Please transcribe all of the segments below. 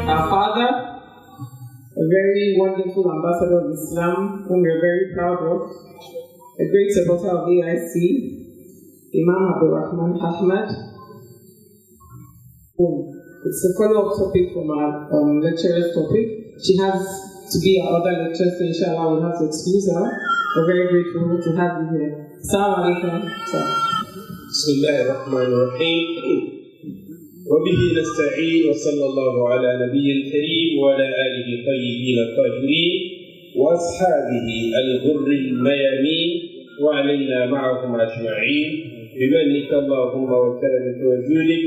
Our father, a very wonderful ambassador of Islam, whom we are very proud of, a great supporter of AIC, Imam Abdurrahman Ahmad. It's a follow-up topic from our lecturer's topic. She has to be our other lecturer, so inshallah we'll have to excuse her. We're very grateful to have you here. Assalamu alaikum. Bismillahirrahmanirrahim. وبه نستعين وصلى الله على نبي الكريم وعلى آله الطيبين الطاهرين وأصحابه الغر الميامين وعلينا معهم أجمعين بمنك اللهم وكرمك وجودك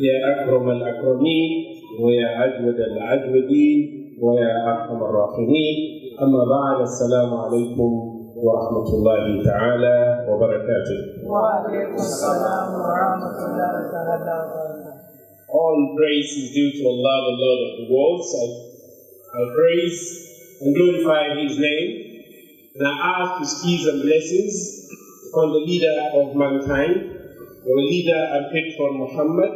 يا أكرم الأكرمين ويا أجود الأجودين ويا أرحم الراحمين. أما بعد، السلام عليكم ورحمة الله تعالى وبركاته. وعليكم السلام ورحمة الله تعالى وبركاته. All praise is due to Allah, the Lord of the worlds. I praise and glorify His name, and I ask His peace and blessings upon the leader of mankind, the leader and patron Muhammad,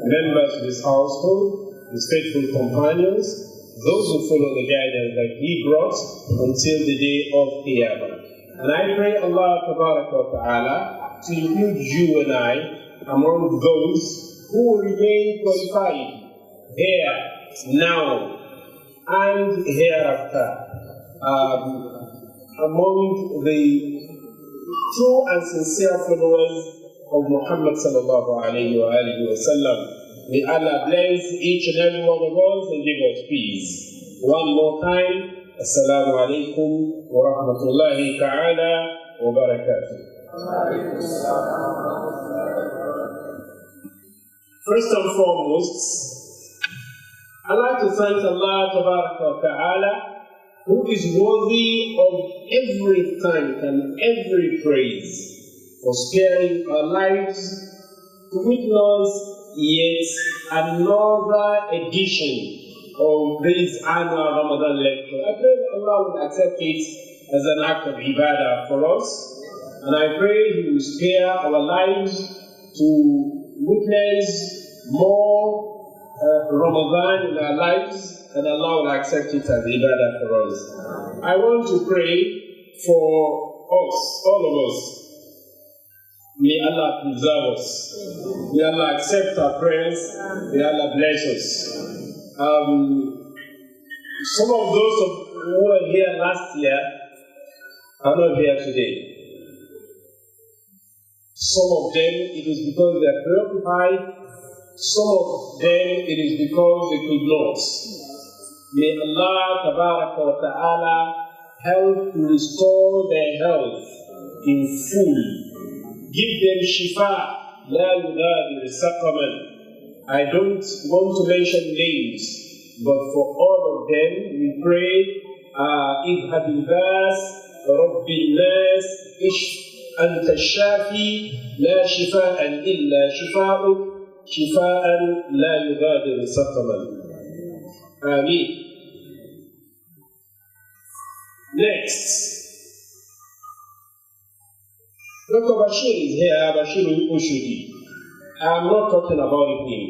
members of his household, his faithful companions, those who follow the guidance that he brought until the day of Qiyamah. And I pray Allah Ta'ala to include you and I among those who will remain qualified here, now, and hereafter, among the true and sincere followers of Muhammad sallallahu alayhi wa sallam. May Allah bless each and every one of us and give us peace. One more time, Assalamu alaikum wa rahmatullahi ta'ala wa barakatuh. First and foremost, I'd like to thank Allah Ta'ala, who is worthy of every thank and every praise for sparing our lives to witness yet another edition of this annual Ramadan lecture. I pray that Allah will accept it as an act of ibadah for us, and I pray He will spare our lives to witness more Ramadan in our lives, and Allah will accept it as ibadah for us. I want to pray for us, all of us. May Allah preserve us. May Allah accept our prayers. May Allah bless us. Some of those who were here last year are not here today. Some of them, it is because they are preoccupied. Some of them, it is because they could not. May Allah Ta'ala help to restore their health in full. Give them shifa, la yughadiru saqaman. I don't want to mention names, but for all of them, we pray, idhab al-bas, rabbi al-nas, anta shafi, la shifa'an illa shifa'uk, shifa'an la yughadiru saqaman. Ameen. Next. Dr. Bashir is here, Bashir Ushudi. I'm not talking about him.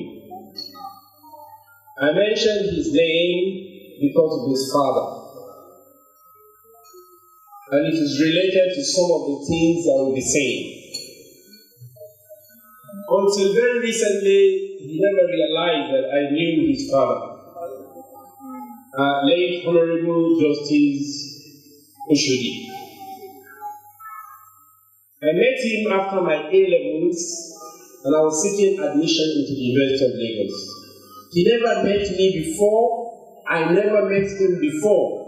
I mentioned his name because of his father. And it is related to some of the things I will be saying. Until very recently, he never realized that I knew his father. Late Honorable Justice Ushudi. I met him after my A-levels, and I was seeking admission into the University of Lagos. He never met me before. I never met him before.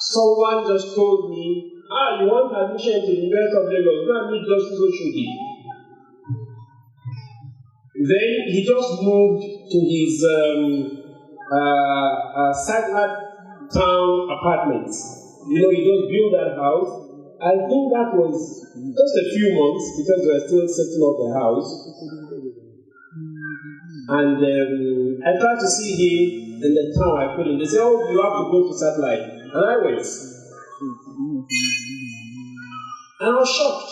Someone just told me, you want admission into the University of Lagos, go and meet Justice Oshodi. Then he just moved to his satellite town apartment. You know, he just built that house. I think that was just a few months because we were still setting up the house. And I tried to see him in the town. I couldn't. They said, you have to go to satellite. And I went. And I was shocked.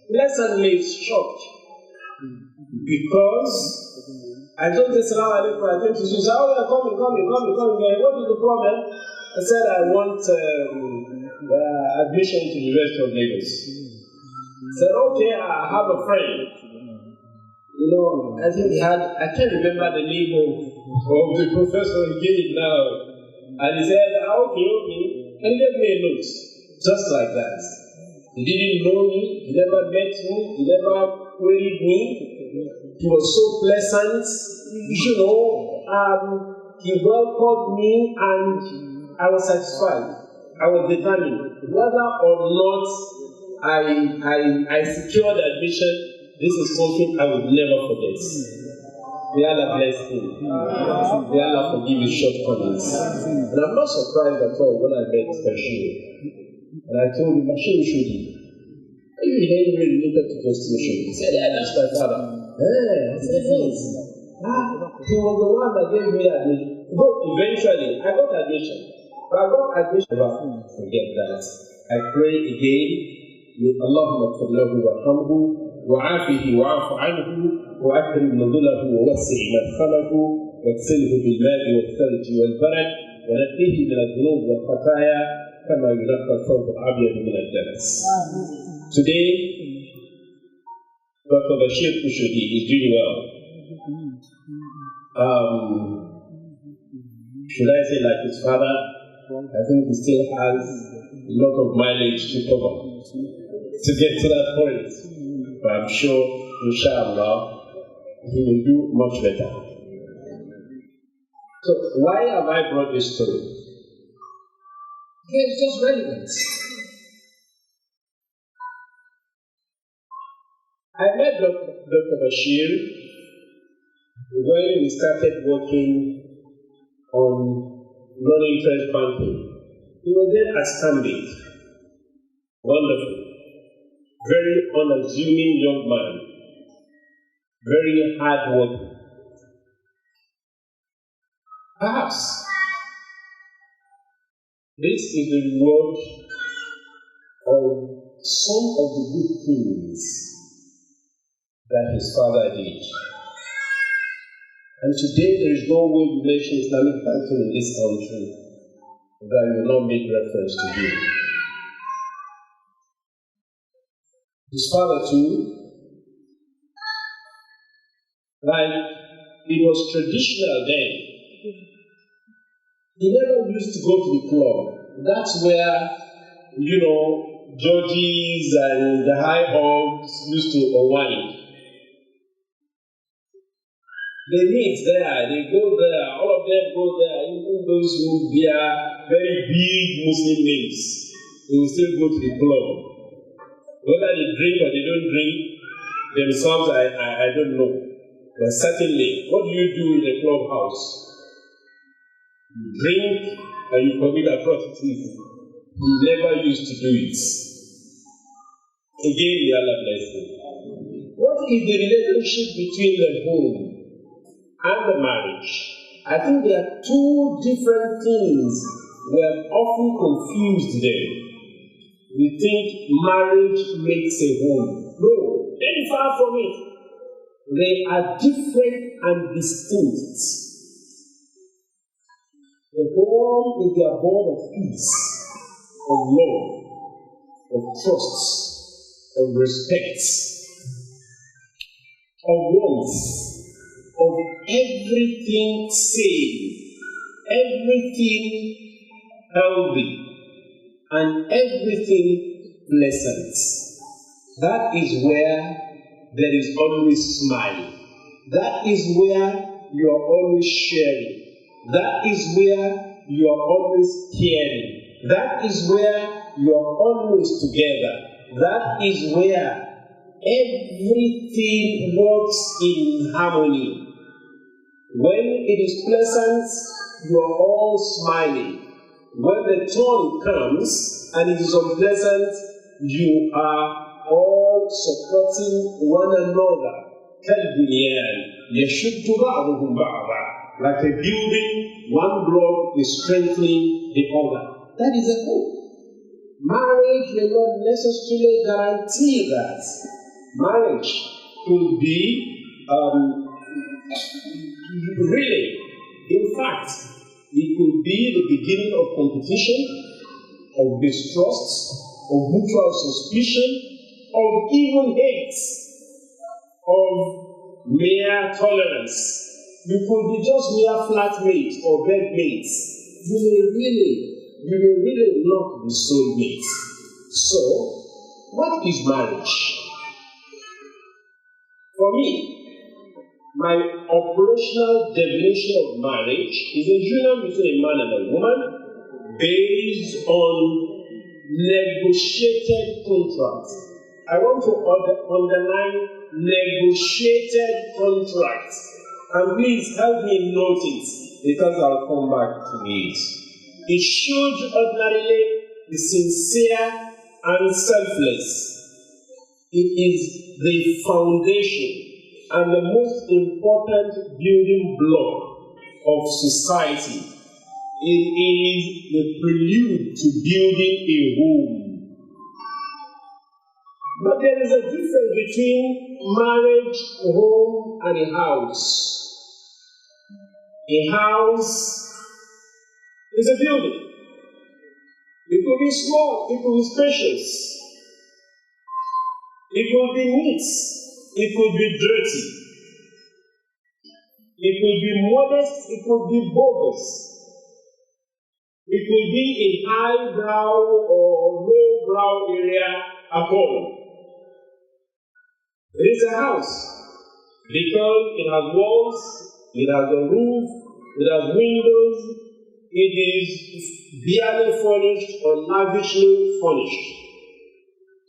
Pleasantly shocked. Because I told the Salaam alaikum, I told you, she said, oh, yeah, come. What is the problem? I said, I want admission to the University of Lagos. I said, okay, I have a friend. You know, I think I can't remember the name of the professor he gave now. And he said, okay, and he gave me a note. Just like that. He didn't know me, he never met me, he never queried me. He was so pleasant. You know, he welcomed me and I was satisfied. I was determined. Whether or not I secured admission, this is something I would never forget. May Allah bless him. May Allah forgive his shortcomings. And I'm not surprised at all when I met Bashir. And I told him, Bashir Shudi, you didn't really look at the destination. He said, yeah, that's my father. I said, yes. He was the one that gave me admission. But eventually, I got admission. But I got admission. Forget that. I pray again. Allahumma sallahu wa hamdu وعافه وعاف عنه وأكرم نزله ووسع مدخله واغسله بالماء والثلج والبرد ونقيه من الذنوب والخطايا كما ينقى الثوب الأبيض من الدنس. Today, Dr. Bashir Kushudi is doing well. Should I say like his father? I think he still has a lot of mileage to cover to get to that point. But I'm sure, inshallah, he will do much better. So, why have I brought this story? It's just relevant. I met Dr. Bashir when we started working on non-interest banking. He was then at Stanbic. Wonderful. Very unassuming young man, very hard working. Perhaps this is the reward of some of the good things that his father did. And today there is no way we mention Islamic banking in this country that will not make reference to him. His father too, like it was traditional then. He never used to go to the club. That's where, judges and the high ups used to unwind. They meet there, they go there, all of them go there, even those who bear very big Muslim names, they will still go to the club. Whether they drink or they don't drink themselves, I don't know. But certainly, what do you do in a clubhouse? You drink and you commit atrocities. He never used to do it. Again, the Allah bless him. What is the relationship between the home and the marriage? I think there are two different things we are often confused there. We think marriage makes a home. No, very far from it. They are different and distinct. The home is the abode of peace, of love, of trust, of respect, of warmth, of everything sane, everything healthy, and everything pleasant. That is where there is always smiling. That is where you are always sharing. That is where you are always caring. That is where you are always together. That is where everything works in harmony. When it is pleasant, you are all smiling. When the turn comes and it is unpleasant, you are all supporting one another. Like a building, one block is strengthening the other. That is a hope. marriage may not necessarily guarantee that. Marriage could be really, in fact, it could be the beginning of competition, of distrust, of mutual suspicion, of even hate, of mere tolerance. You could be just mere flatmates or bedmates. You may really not be soulmates. So, what is marriage? For me, my operational definition of marriage is a union between a man and a woman based on negotiated contracts. I want to underline negotiated contracts. And please help me note it, because I'll come back to it. It should ordinarily be sincere and selfless. It is the foundation and the most important building block of society. It is the prelude to building a home. But there is a difference between marriage, home, and a house. A house is a building. It could be small, it could be spacious. It could be neat, it could be dirty. It could be modest, it could be bogus. It could be in highbrow or lowbrow area at all. It is a house because it has walls, it has a roof, it has windows, it is barely furnished or lavishly furnished.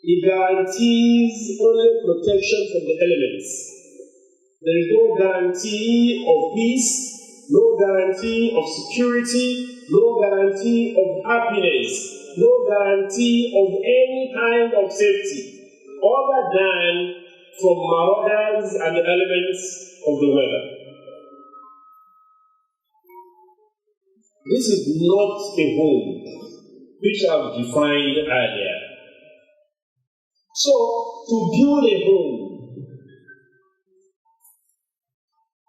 It guarantees only protection from the elements. There is no guarantee of peace, no guarantee of security, no guarantee of happiness, no guarantee of any kind of safety, other than from marauders and the elements of the weather. This is not a home, which I've defined earlier. So, to build a home,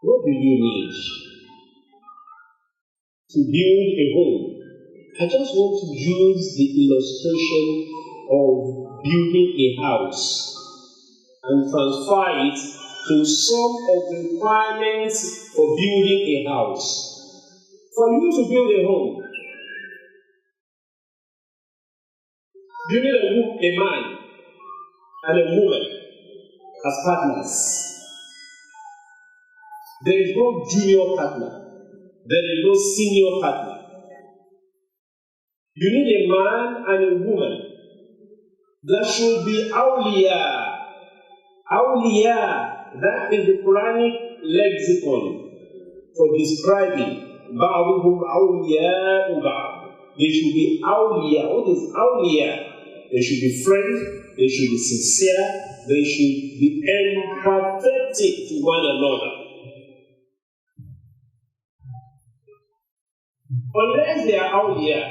what do you need? To build a home, I just want to use the illustration of building a house and transfer it to some of the requirements for building a house. For you to build a home, you need a man and a woman as partners. There is no junior partner. There is no senior partner. You need a man and a woman. There should be awliya. Awliya, that is the Quranic lexicon for describing ba'duhum awliya'u ba'd. They should be awliya. What is awliya? They should be friends, they should be sincere, they should be empathetic to one another. Unless they are awliya,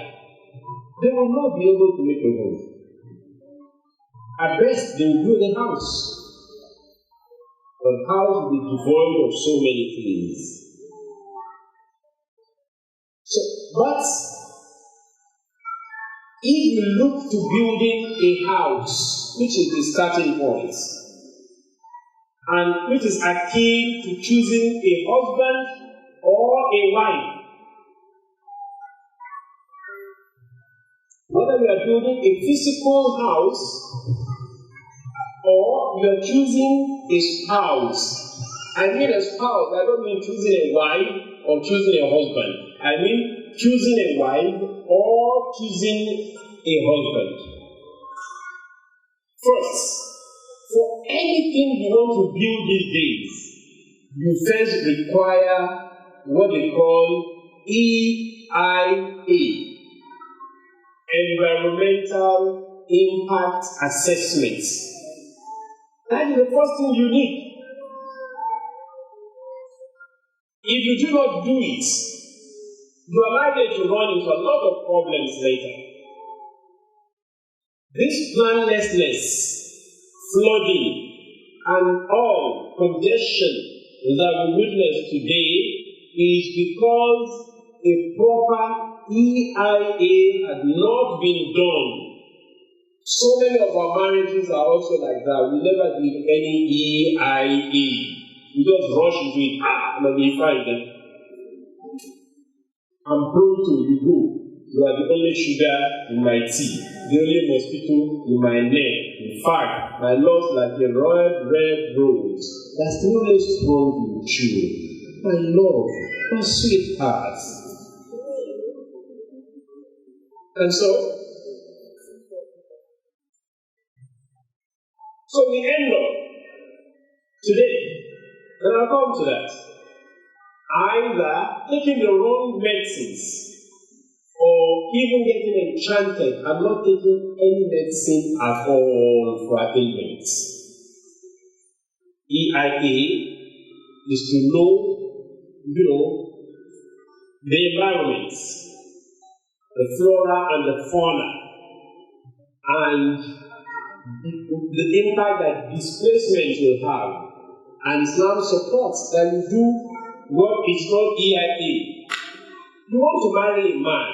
they will not be able to make a home. At best, they will build a house. But the house will be devoid of so many things. But if you look to building a house, which is the starting point, and which is akin to choosing a husband or a wife, whether you are building a physical house or you are choosing a spouse. I mean a spouse, I don't mean choosing a wife or choosing a husband. I mean choosing a wife or choosing a husband. First, for anything you want to build these days, you first require what they call EIA, Environmental Impact Assessment. That is the first thing you need. If you do not do it, you are likely to run into a lot of problems later. This planlessness, flooding, and all congestion that we witness today is because a proper EIA had not been done. So many of our marriages are also like that. We never did any EIA. We just rush into it. I'm going to be fine then. I'm prone to you go. You are the only sugar in my tea, the only mosquito in my neck. In fact, my love's like a red rose that's really strong in you. My love, my sweetheart. And so we end up today, and I'll come to that, either taking the wrong medicines or even getting enchanted and not taking any medicine at all for ailments. EIA is to know, the environment, the flora and the fauna, and the impact that displacement will have. And Islam supports that you do what is called EIA. You want to marry a man,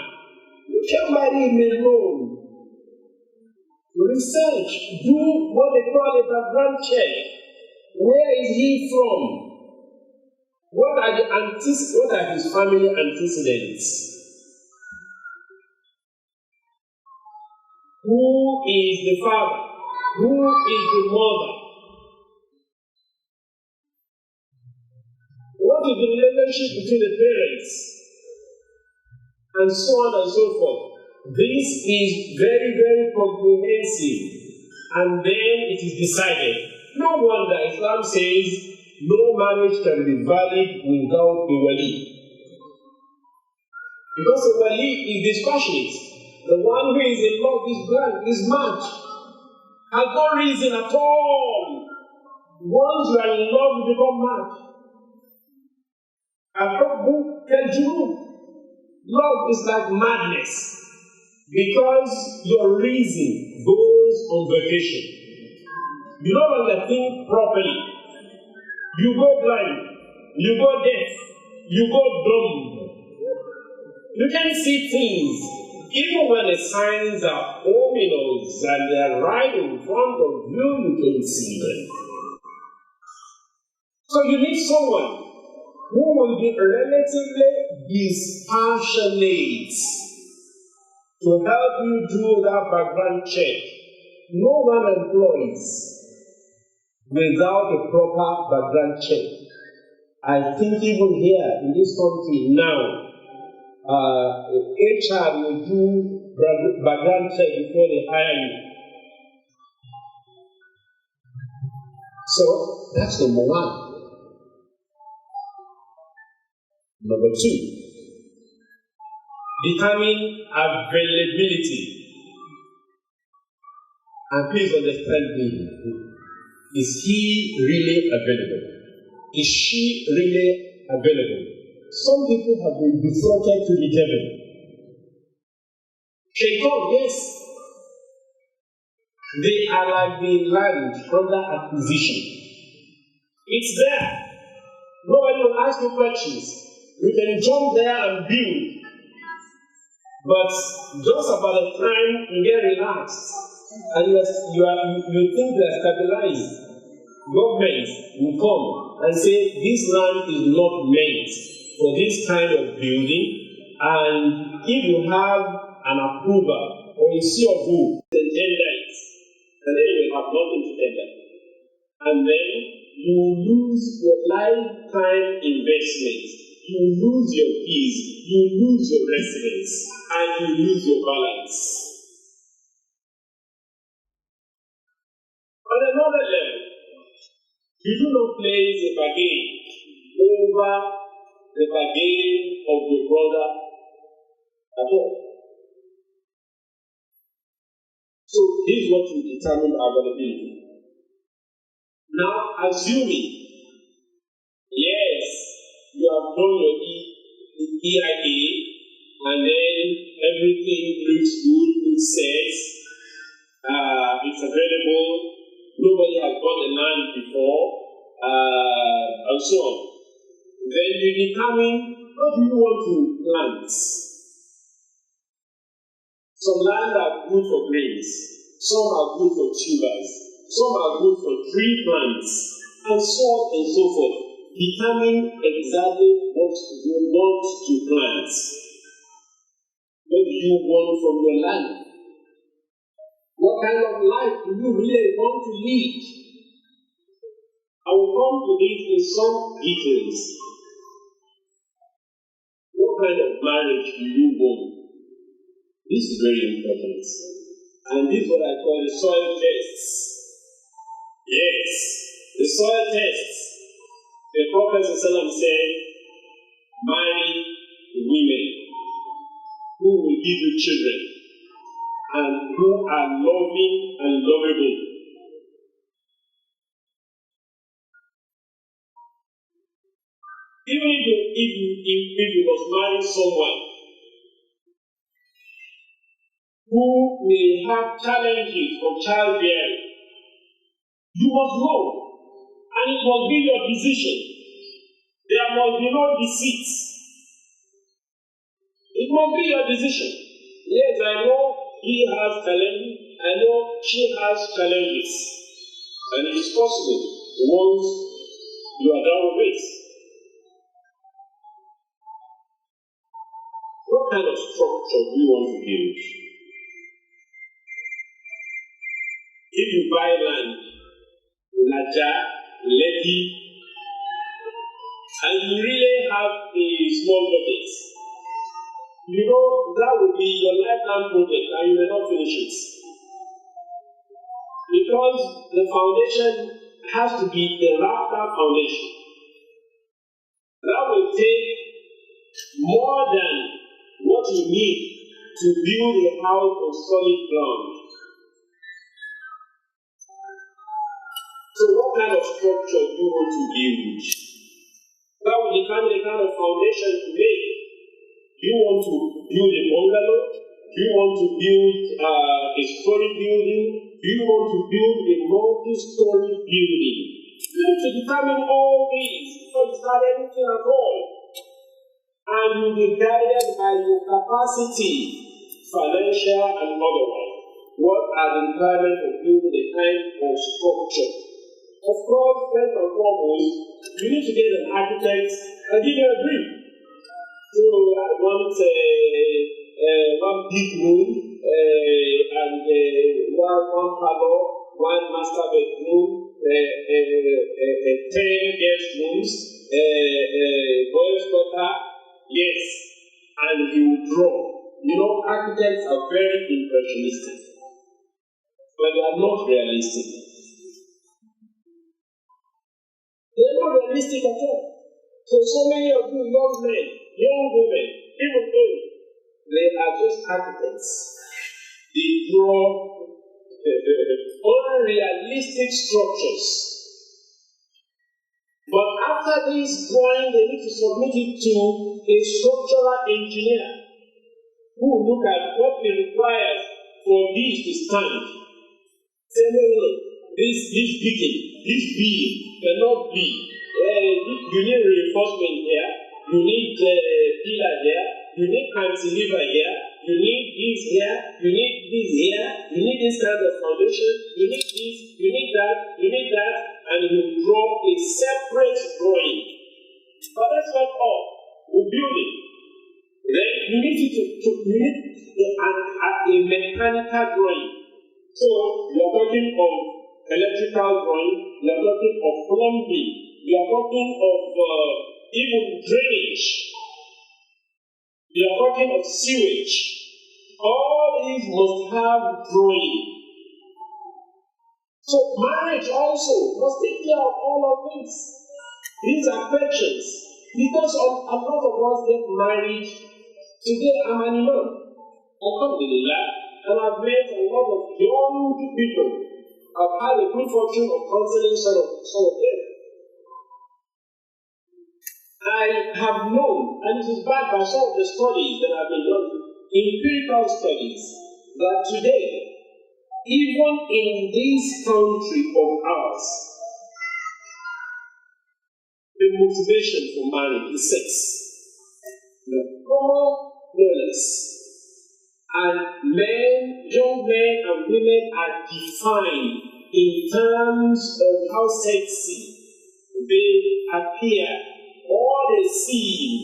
you can't marry him alone. Research, do what they call a background check. Where is he from? What are his family antecedents? Who is the father? Who is the mother? What is the relationship between the parents? And so on and so forth. This is very, very comprehensive. And then it is decided. No wonder Islam says no marriage can be valid without a wali. Because a wali is dispassionate. The one who is in love is blind, is mad. Has no reason at all. Once you are in love, you become mad. Love is like madness because your reason goes on vacation. You no longer think properly. You go blind. You go deaf. You go dumb. You can't see things. Even when the signs are ominous and they are right in front of you, you can see them. So you need someone who will be relatively dispassionate to help you do that background check. No one employs without a proper background check. I think even here in this country now, HR will do background check before they hire you. So that's number one. Number two, determine availability. And please understand me. Is he really available? Is she really available? Some people have been defrauded to the devil. Shaitan, yes. They are like the land under acquisition. It's there. Nobody will ask you questions. You can jump there and build. But just about the time you get relaxed and you think they are stabilized, government will come and say this land is not meant for this kind of building, and if you have an approval or a seal of vote, then tender it. And then you will have nothing to tender. And then you lose your lifetime investment. You lose your peace, you lose your residence, and you lose your balance. On another level, you do not place a bargain over the bargain of your brother at all. So this is what will determine availability. Now, assuming, yes, you have done your EIA, and then everything looks good, it says, It's available. Nobody has bought the land before, and so on. Then you determine what do you want to plant. Some land are good for grains, some are good for tubers, some are good for tree plants, and so on and so forth. Determine exactly what you want to plant. What do you want from your life? What kind of life do you really want to lead? I will come to this in some details. What kind of marriage do you want? This is very important. And this is what I call the soil tests. Yes, the soil tests. The Prophet said, marry women who will give you children and who are loving and lovable. Even if you must marry someone who may have challenges of childbearing, you must know, and it must be your decision. There must be no deceit. It must be your decision. Yes, I know he has challenges, I know she has challenges, and it is possible once you are done with it. What kind of structure do you want to build? If you buy land, Naja, Lekki, and you really have a small budget, you know that will be your lifetime project and you will not finish it. Because the foundation has to be the rafter foundation. That will take more than what you need to build a house on solid ground. So what kind of structure do you want to build? That will determine the kind of foundation to make. Do you want to build a bungalow? Do you want to build a story building? Do you want to build a multi-story building? You need to determine all these before you start anything at all. And you'll be guided by your capacity, financial and otherwise. What are the requirements of building a kind of structure? Of course, first and foremost, you need to get an architect and give you a brief. So I want one big room and one parlor, one master bedroom, 10 guest rooms, boys' quarter, yes, and you draw. You know, architects are very impressionistic, but they are not realistic. They are not realistic at all. So many of you young men, young women, even old, they are just architects. They draw unrealistic structures. But after this drawing, they need to submit it to a structural engineer who will look at what it requires for these to stand. Say, no, this beacon, this beam cannot be. You need reinforcement here, you need pillar here, you need cantilever here, you need this here, you need this here, you need this kind of foundation, you need this, you need that, and you draw a separate drawing. But that's not all. We build it. Then you need a mechanical drawing. So we are talking of electrical drawing, we are talking of plumbing, we are talking of even drainage, we are talking of sewage. All these must have drawing. So marriage also must take care of all of this. These are questions. Because a lot of us get married. Today I'm an Imam. Alhamdulillah. And I've met a lot of young people. I've had the good fortune of counseling some of them. I have known, and it is backed by some of the studies that have been done, empirical studies, that today, even in this country of ours, the motivation for marriage is sex. The common knowledge. And young men and women are defined in terms of how sexy they appear or they seem.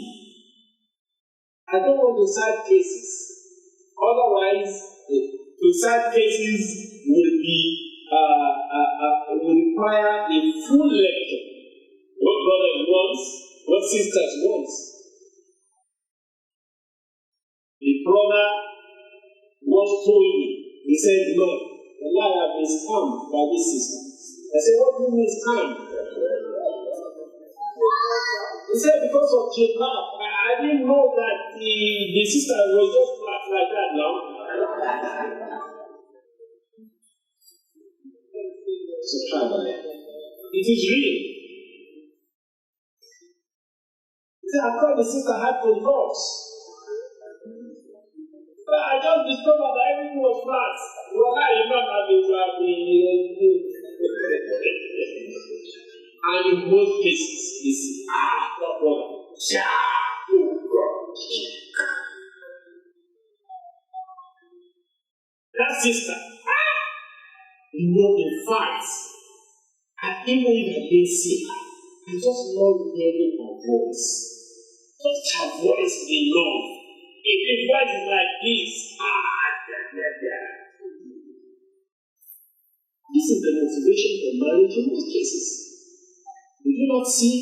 I don't want the sad cases. Otherwise, the sad cases will require a full lecture. What brothers want, what sisters want. The brother once told me, he said, no, I have been scammed by this sister. I said, what do you mean scammed? He said, because of jihad. I didn't know that the sister was just flat like that now. It is real. He said, I thought the sister had controls. I just discovered that everything was flat. Well, Imam had been flat. And in both cases, it's no problem. That sister, in fact, even if I didn't see her, I just love hearing her voice. Just her voice enough. If the voice is like this, this is the motivation for marriage in most cases. We do not see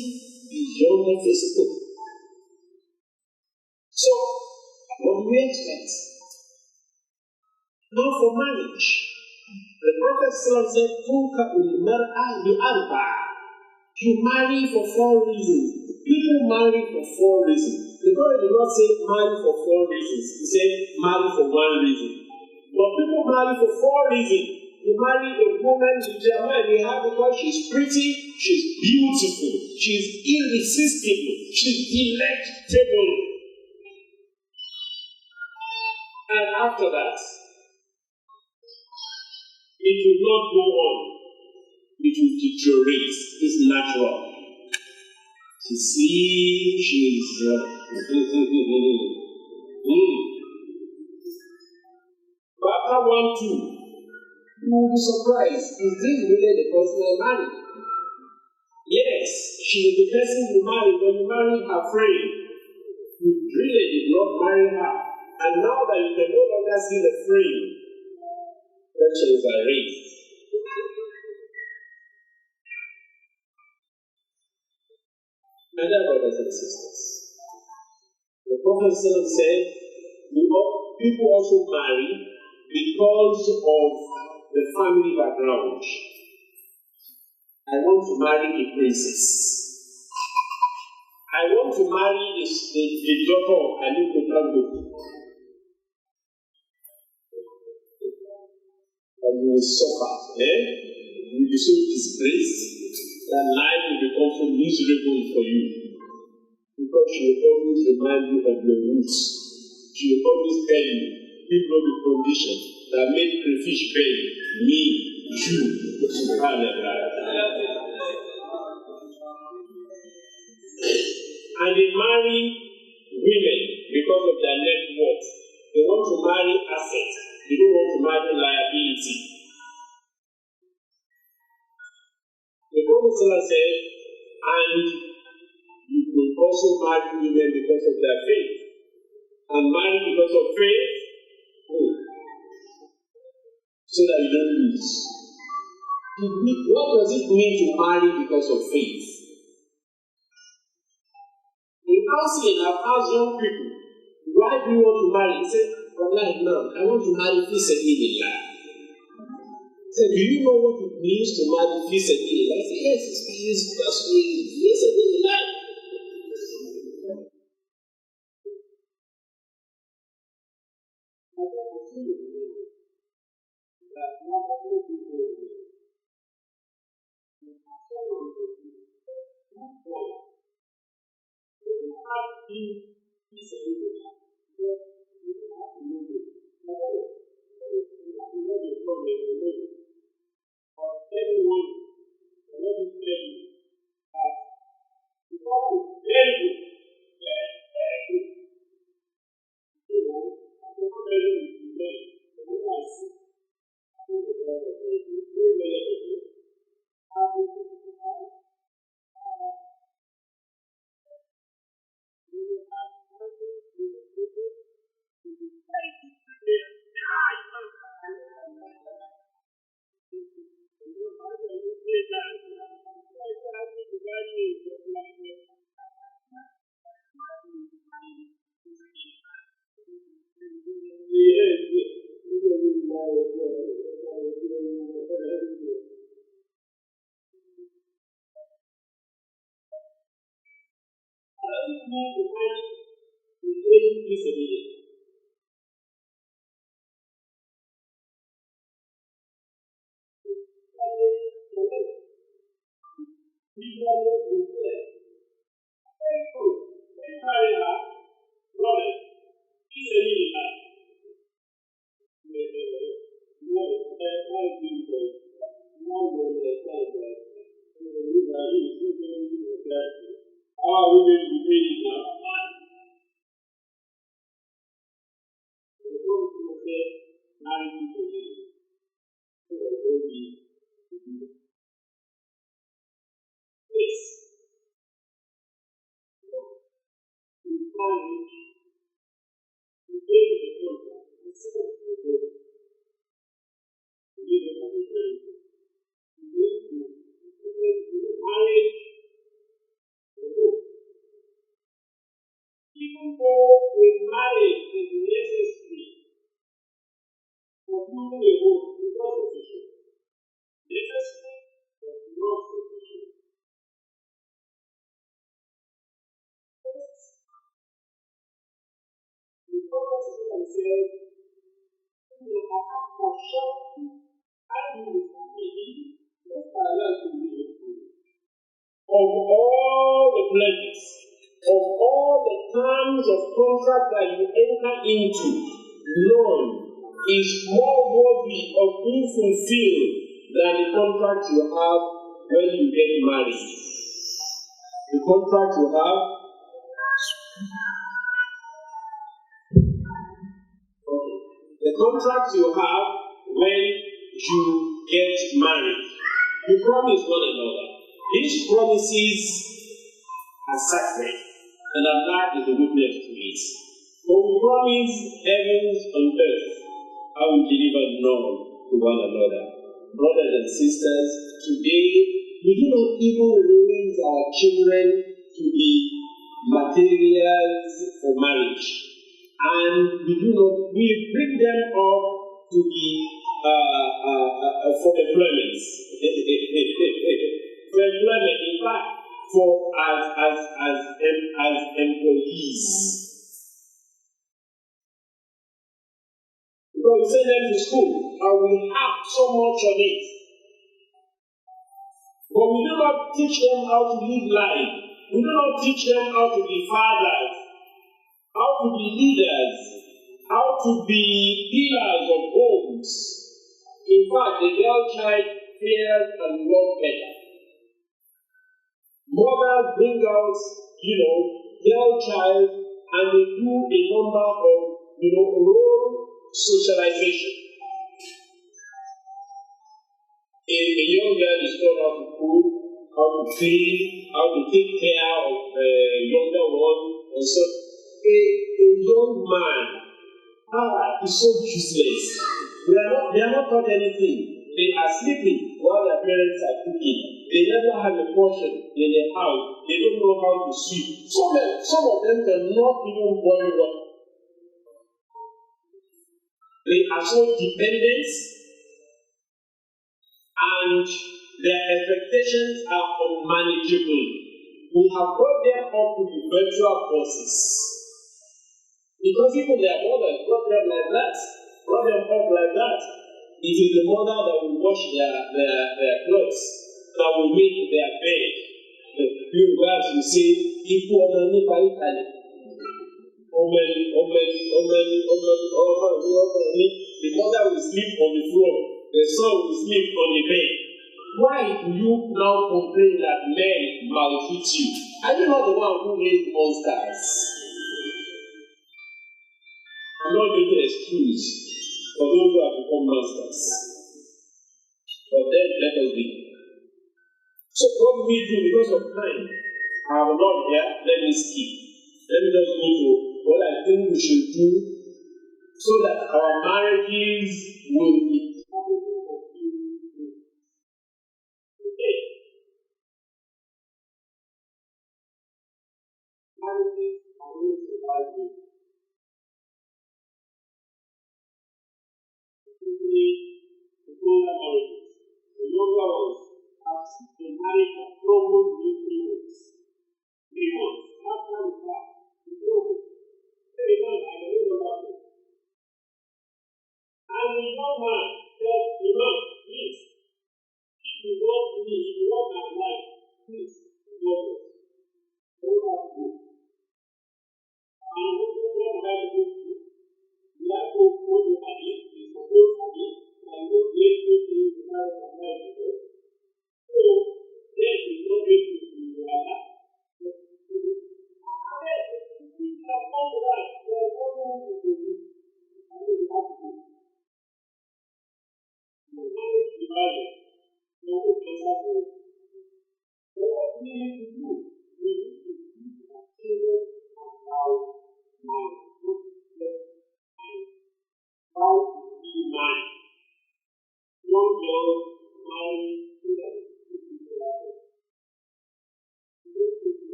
beyond the physical. So, what do we expect? Now for marriage, the Prophet said, you marry for 4 reasons. People marry for 4 reasons. The Prophet did not say marry for 4 reasons. He said marry for 1 reason. But people marry for 4 reasons. You marry a woman in Germany, you have because she's pretty, she's beautiful, she's irresistible, she's delectable. And after that, it will not go on. It will deteriorate. It's natural. She's slim, she's But after 1, 2, you will be surprised. Is this really the person I married? Yes, she is the person you married when you married her friend. You really did not marry her. And now that you can no longer see the friend, questions are raised. My dear brothers and sisters, the Prophet said, people also marry because of the family background. I want to marry a princess. I want to marry the daughter of Ali Kotango. And you will suffer. You will be so disgraced that life will become so miserable for you. Because she will always remind you of your roots. She will always tell you, give up the condition that made crayfish beg me, you. And they marry women because of their net worth. They want to marry assets. They don't want to marry liability. The Prophet said, and you will also marry women because of their faith. And marry because of faith, so that you don't lose. What does it mean to marry because of faith? In counseling, I've asked young people, why do you want to marry? He said, no, I want to marry Fisabilillah. He said, do you know what it means to marry Fisabilillah? I said, yes, it's just Fisabilillah. Of all the pledges, of all the terms of contract that you enter into, none is more worthy of being fulfilled than the contract you have when you get married. The contract you have, the contract you have when you get married. You promise one another. These promises are sacred, and Allah is a witness to it. For we promise heavens and earth, I will deliver none to one another. Brothers and sisters, today we do not even raise our children to be materials for marriage, and we bring them up to be for employment. For employment, in fact, as employees. Because we send them to school and we have so much of it. But we do not teach them how to live life. We do not teach them how to be fathers, how to be leaders, how to be pillars of homes. In fact, the girl child fears and loves better. Mothers bring out, girl child, and they do a number of, role socialization. A young girl is taught how to cook, how to clean, how to take care of younger ones, and so a young man is so useless. They are not taught anything. They are sleeping while their parents are cooking. They never have a portion in their house. They don't know how to sweep. Some of them cannot even boil water. They are so dependent, and their expectations are unmanageable. We have brought them up to be virtual bosses. Because even their mothers brought them like that, brought them up like that. It is the mother that will wash their clothes, that will make their bed. You guys will say, people are not by Italy. The mother will sleep on the floor, the son will sleep on the bed. Why do you now complain that men maltreat you? Are you not the one who made monsters? I'm not making an excuse for those who have become monsters. But then let us be. So what we do because of time, I have a lot here, let me skip. Let me just go to what I think we should do so that our marriages will be okay. Marriages are going to survive you. The older marriages, the younger ones have been married for almost 3 months. 3 months. After the fact, it's over. 3 months, I don't know about it. And the young man said, Imam, please, if you want me, if you want my life,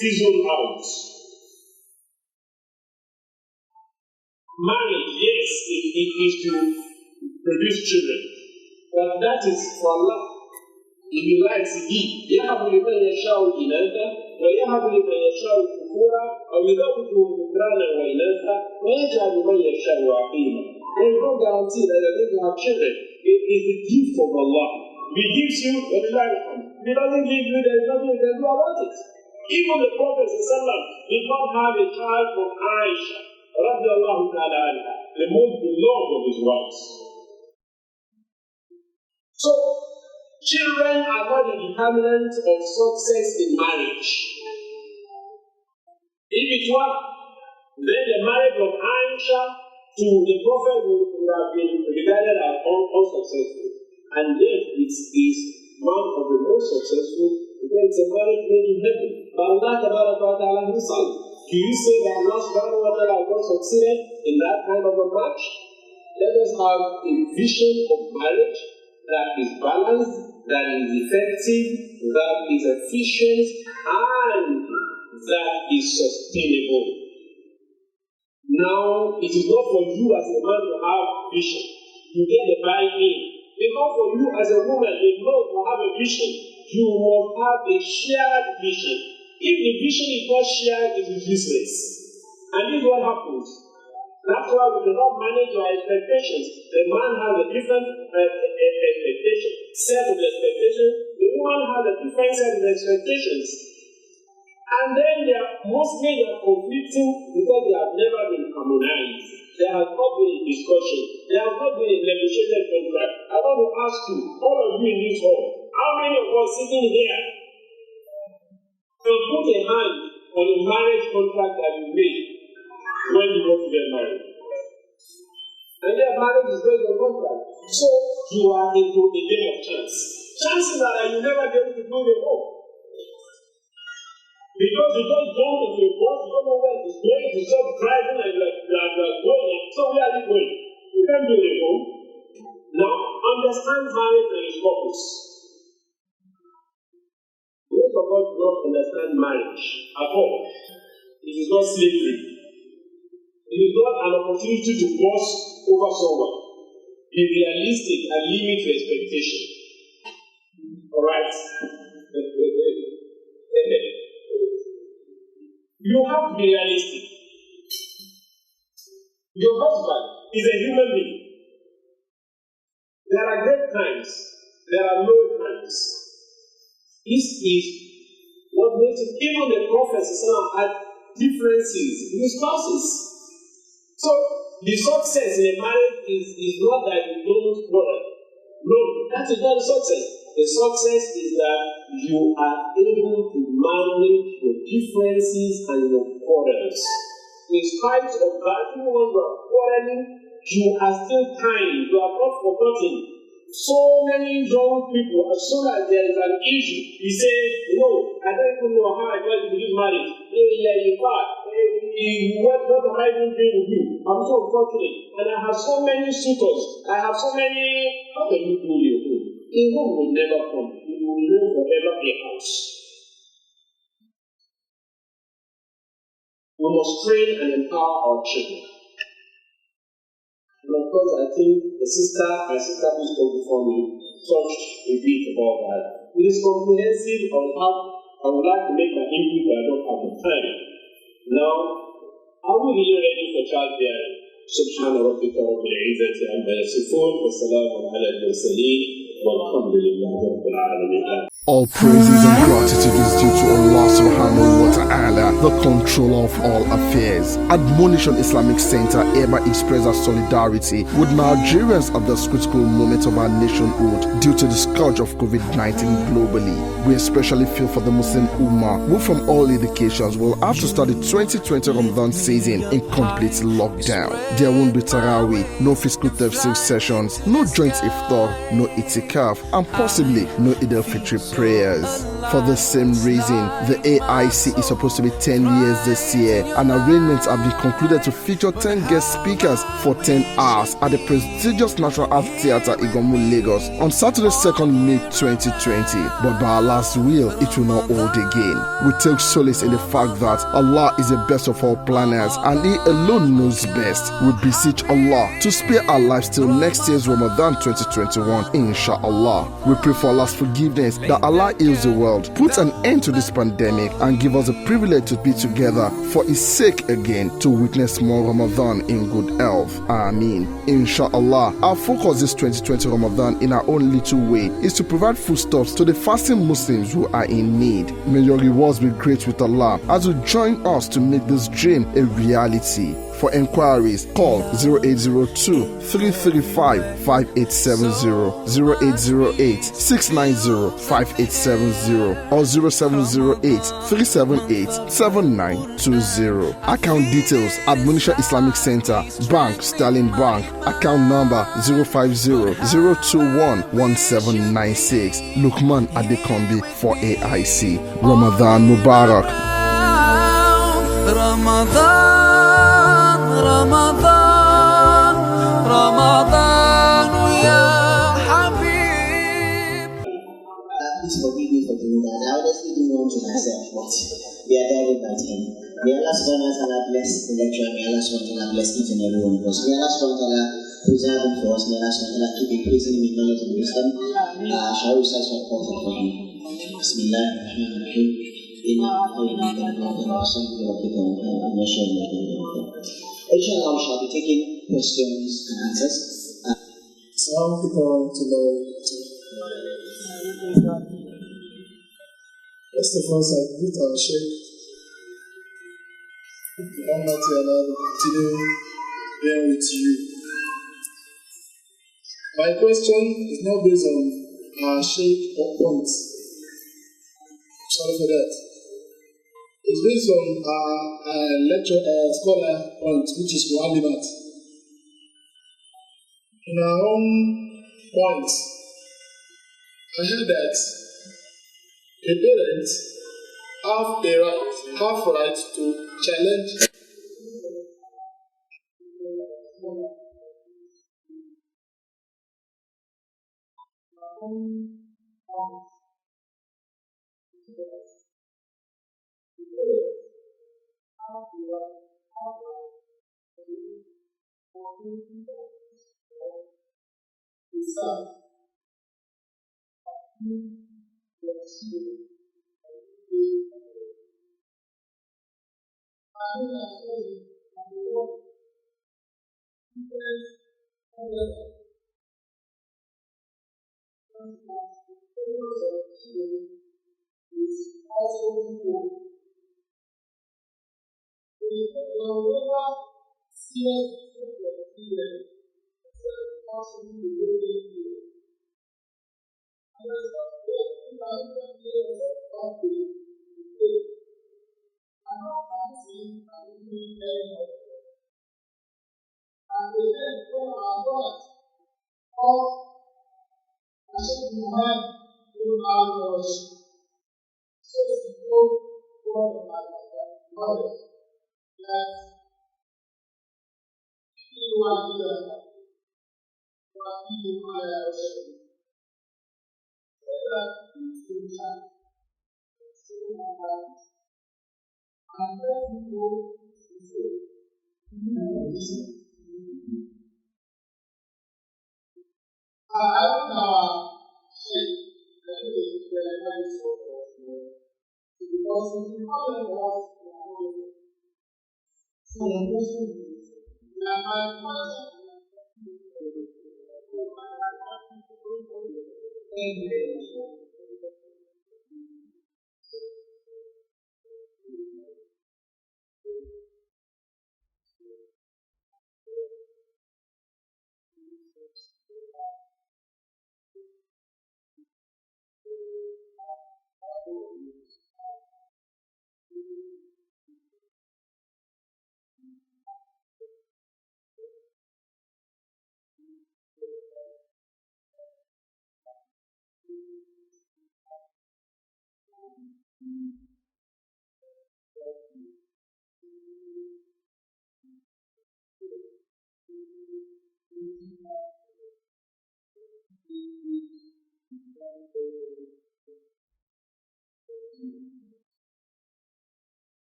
Fizzle out. Marriage, yes, it is to produce children, but that is for Allah. If you like to give, يَهَبُ لِمَنْ يَشَاءُ إِنَاثًا وَيَهَبُ لِمَنْ يَشَاءُ ذُكُورًا أَوْ يُزَوِّجُهُمْ ذُكْرَانًا وَإِنَاثًا وَيَجْعَلُ مَنْ يَشَاءُ عَقِيمًا. There is no guarantee that you're going to have children. It is the gift of Allah. If He gives you, what is that? If He doesn't give you, there is nothing you can do about it. Even the Prophet did not have a child from Aisha, radiallahu ta'ala anha, the most beloved of his wives. So, children are not the determinant of success in marriage. If it were, then the marriage of Aisha to the Prophet would have been regarded as unsuccessful. And yet, it is one of the most successful. It's a marriage made in heaven. But Allah Himself, do you say that Allah subhanahu wa ta'ala has not succeeded in that kind of a match? Let us have a vision of marriage that is balanced, that is effective, that is efficient, and that is sustainable. Now, it is not for you as a man to have vision, to get the buy-in. It's not for you as a woman alone to have a vision. You must have a shared vision. If the vision is not shared, it is useless. And this is what happens. That's why we cannot manage our expectations. The man has a different expectation, set of expectations. The woman has a different set of expectations. And then they are conflicting because they have never been harmonized. There has not been a discussion. There has not been a negotiated contract. I want to ask you, all of you in this hall, how many of us sitting here can put a hand on a marriage contract that you made when you want to get married? And their marriage is based on contract. So you are into a game of chance. Chances are that you never be able to do the home. Because you don't jump into a bus, you don't know where it's going, you stop driving and you are going. So where are you going? You can't do it home. Now, understand marriage and its purpose. Most of us do not understand marriage at all. It is not slavery. It is not an opportunity to boss over someone. Be realistic and limit your expectation. Alright? You have to be realistic. Your husband is a human being. There are great times. There are low times. This is what makes it. Even the prophets had differences in spouses. So, the success in a marriage is not that you don't quarrel. No, that is not the success. The success is that you are able to manage your differences and your quarrels. In spite of that, even when you are quarreling, you are still kind. You are not forgotten. So many young people, as soon as there is an issue, he says, no, I don't even know how I got into this marriage. What am I even doing with you? I'm so unfortunate. And I have so many suitors. I have so many. How can you do your own? Evil will never come. It will live forever a house. We must train and empower our children. And of course, I think my sister who spoke before me, touched a bit about that. It is comprehensive I would like to make my input, but I don't have the time. Now, are we really ready for childbearing? سبحان ربك رب العزة عما يصفون وسلام على المرسلين والحمد لله رب العالمين. All praises and gratitude is due to Allah subhanahu wa ta'ala, the controller of all affairs. Admonition Islamic Center hereby expresses solidarity with Nigerians at this critical moment of our nationhood due to the scourge of COVID-19 globally. We especially feel for the Muslim Ummah, who from all indications will have to start the 2020 Ramadan season in complete lockdown. There won't be Taraweeh, no physical tafsir sessions, no joint iftar, no itikaf, and possibly no Eid al-Fitr prayers. For the same reason, the AIC is supposed to be 10 years this year, and arrangements have been concluded to feature 10 guest speakers for 10 hours at the prestigious National Art Theatre Igomu, Lagos on Saturday 2nd May 2020. But by Allah's will, it will not hold again. We take solace in the fact that Allah is the best of all planners and He alone knows best. We beseech Allah to spare our lives till next year's Ramadan 2021, inshallah. We pray for Allah's forgiveness, that Allah heals the world, put an end to this pandemic, and give us the privilege to be together for His sake again, to witness more Ramadan in good health. Ameen. Inshallah, our focus this 2020 Ramadan in our own little way is to provide foodstuffs to the fasting Muslims who are in need. May your rewards be great with Allah as you join us to make this dream a reality. For inquiries, call 0802-335-5870, 0808-690-5870, or 0708-378-7920. Account details: Admonition Islamic Center, Bank, Sterling Bank, account number 050-021-1796. Lukman Adekombi for AIC. Ramadan Mubarak. رمضان يا حبيب. Please forgive me for doing that. I honestly didn't want to myself, but we are there with that him. May Allah subhanahu wa ta'ala bless the lecturer. May Allah subhanahu wa ta'ala bless each and every one of us. May Allah subhanahu wa ta'ala preserve him for us. May Allah subhanahu wa ta'ala keep increasing him in knowledge and wisdom. Shall we recite what prophet for him? Bismillah ar-Rahman ar-Rahim. Inshallah, we shall be taking questions and answers. Some people to know. First of all, I greet our Sheikh. Almighty Allah will continue being with you. My question is not based on our Sheikh or points. Sorry for that. It's based on our scholar point, which is Mu'allimat. In our own points, I heard that a parent have right to challenge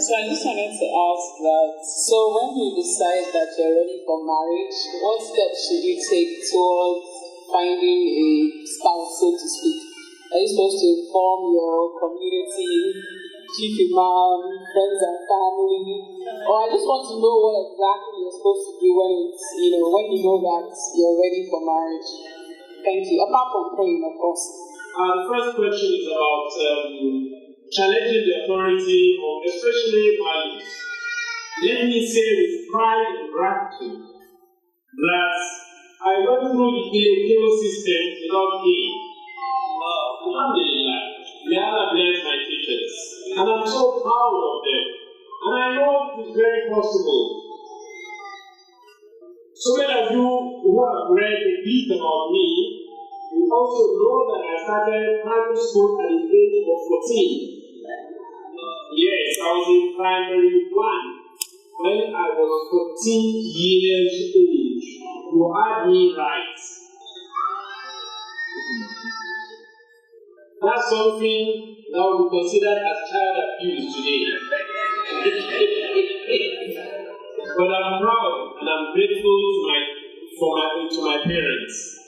So I just wanted to ask that, so when you decide that you're ready for marriage, what steps should you take towards finding a spouse, so to speak? Are you supposed to inform your community, chief imam, friends and family? Or I just want to know what exactly you're supposed to do when it's, when you know that you're ready for marriage. Thank you. Apart from praying, of course. The first question is about challenging the authority of especially values. Let me say with pride and gratitude that I went through the AIC system without pain. Alhamdulillah. May Allah bless my teachers. And I'm so proud of them. And I know it is very possible. So many of you who have read a bit about me, you also know that I started primary school at the age of 14. Yes, I was in primary 1 when I was 14 years old. You had me right. That's something that would be considered as child abuse today. But I'm proud and I'm grateful to my parents.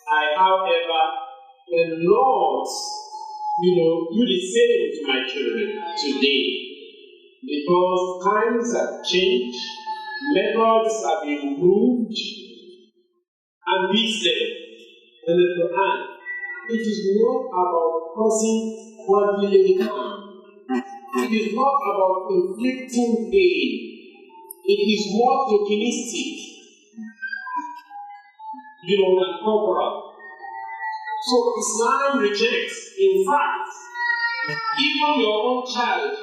I, however, cannot, do the same to my children today. Because times have changed, methods have improved, and wisdom in the Quran. It is not about causing bodily harm. It is not about inflicting pain. It is more tokenistic, than corporal. So Islam rejects, in fact, even your own child,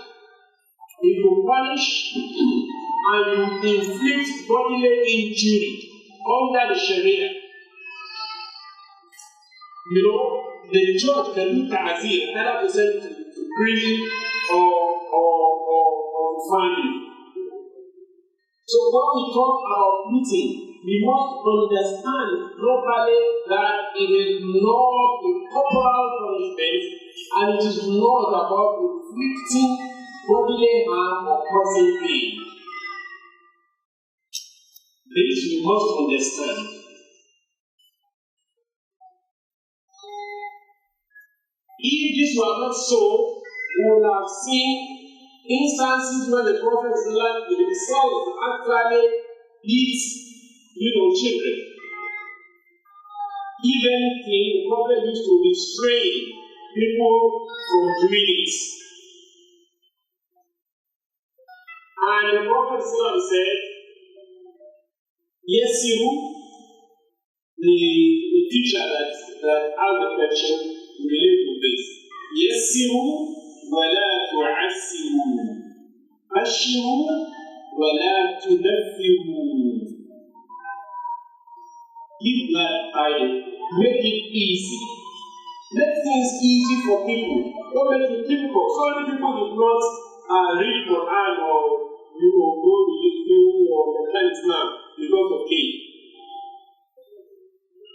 if you punish and you inflict bodily injury under the Sharia, the judge can do ta'zir, either to send to prison or fine you. So when we talk about beating, we must understand properly that it is not a corporal punishment and it is not about inflicting bodily harm or causing pain. This we must understand. If this were not so, we would have seen instances when the Prophet himself actually eats, children. Even the Prophet used to restrain people from doing it. And the Prophet said, Yesiru, the teacher that asked the question related to this. Yesiru wala tu'assiru. Bashiru wala tunaffiru. Give that time. Make it easy. Make things easy for people. Don't make it difficult. So many people do not read Quran or go to the school or mechanics now because of it.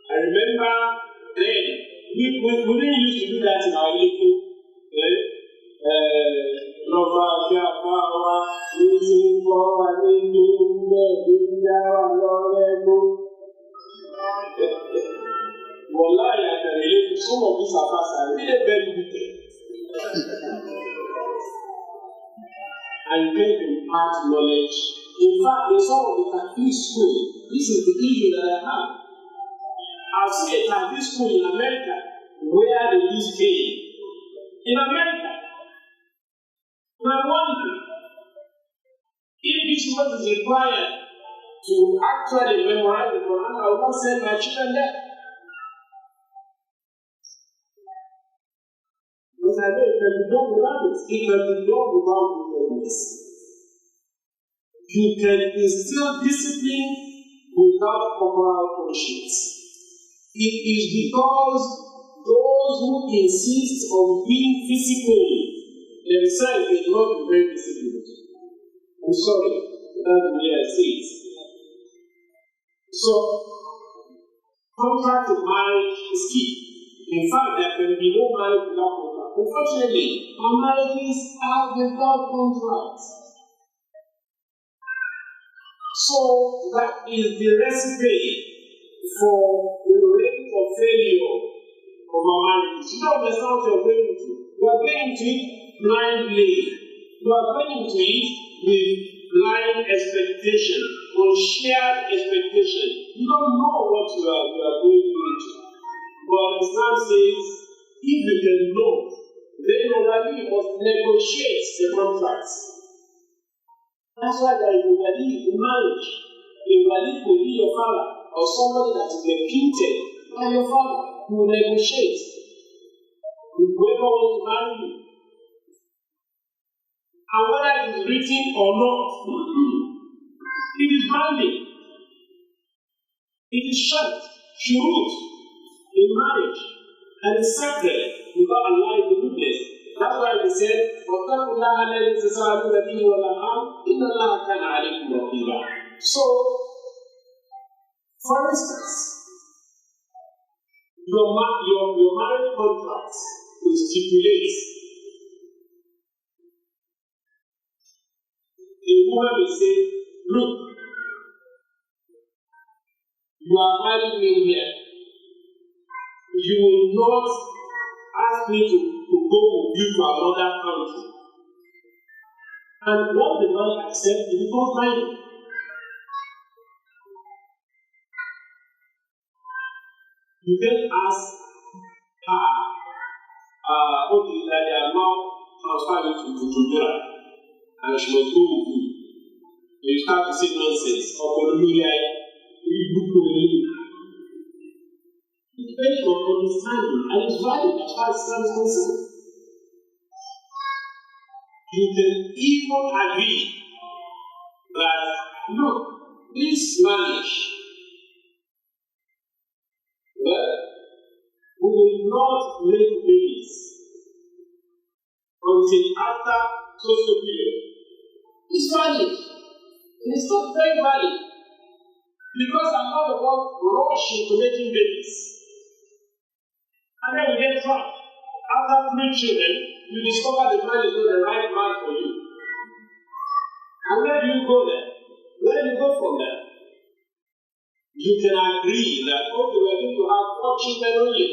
I remember then we didn't used to do that in our little Wallahi, I can relate to some of these affairs are really very wicked. And then impart knowledge. In fact, in some of the Catholic schools, this is the issue that I have. I've seen a Catholic school in America where they use cane. In America. And I wonder if this was required to actually memorize the Quran, I would not send my children there. Because I know it can be done without it. It can be done without wickedness. You can instill discipline without corporal punishment. It is because those who insist on being physical themselves will not be very disciplined. I'm sorry, that's the way I say it. So, contract of marriage is key. In fact, there can be no marriage without contract. Unfortunately, our marriages are without contract. So, that is the recipe for the rate of failure of our marriages. You don't understand what you're going into. You are going into it blindly. You are going into it with blind expectation, or shared expectation. You don't know what you are going into. But Islam says, if you can know, then already you must negotiate the contracts. That's why there is a wali in marriage. A wali could be your father, or somebody that is reputed by your father who will negotiate with whoever wants to marry you. And whether it is written or not, it is binding. It is shurut in marriage, and it's sacred without allowing the goodness. That's why they said, so, for instance, your marriage contract will stipulate a woman will say, look, you are married me here. You will not ask me to go with you to another country. And what the man accepts, it becomes binding. You then ask her, okay, that they are now transferring to Jura, and she must go with you. You start to say nonsense. It's based on understanding, and it's valid as far as Islam is concerned. You can even agree that, look, this marriage, well, we will not make babies until after social period. It's valid. And it's not very valid. Because a lot of us rush into making babies. And then we get trapped. After 3 children, you discover the man is not the right man for you. And where do you go there? Where do you go from there? You can agree that, okay, we're going to have 4 children only.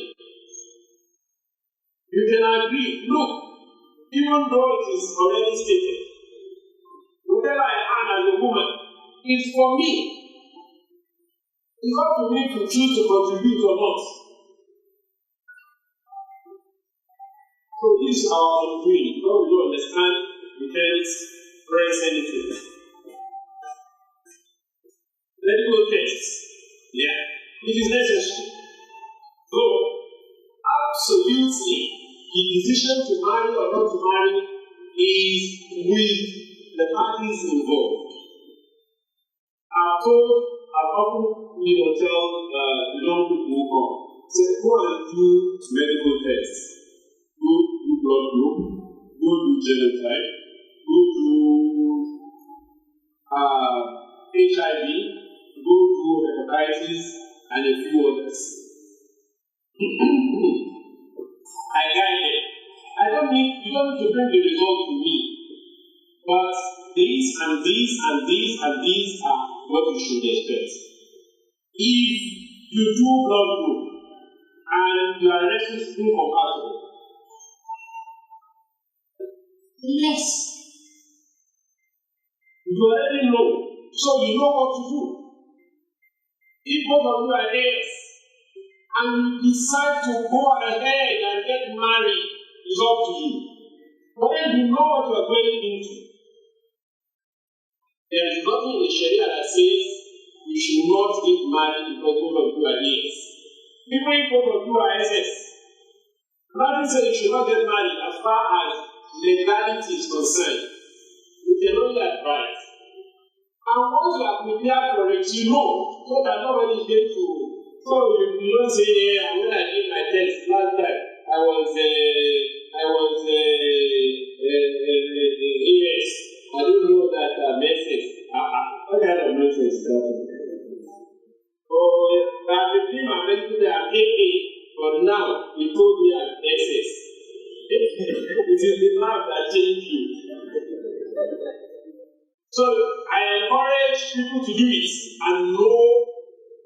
You can agree, look, even though it is already stated is for me. It's up to me to choose to contribute or not. So this is our doing. When we don't understand, we can't press anything. Medical tests. Yeah, it is necessary. So, absolutely, the decision to marry or not to marry is with the parties involved. I've often tell young people who come, say, go and do medical tests. Go do blood group, go do genotype, go do HIV, go do hepatitis, and a few others. I guide them. You don't need to bring the result to me, but these and these and these and these are what you should expect. If you do blood group and you are restless incompatible, yes, you already know, so you know what to do. If both of you are heirs and you decide to go ahead and get married, it's up to you. But then you know what you are going into. There is nothing in the Sharia that says you should not get married because both of you are heirs. Even if both of you are SS, nothing says you should not get married as far as legality is concerned. You can only advise. And once you are prepared for it, you know, so that nobody is going to. So you don't say, when I did my test last time, I was AS. I don't know that message. What kind of message is that? Oh, I've been doing my medical day at AA, but now he told me I'm SS. It is the lab that changed you. So I encourage people to do it and know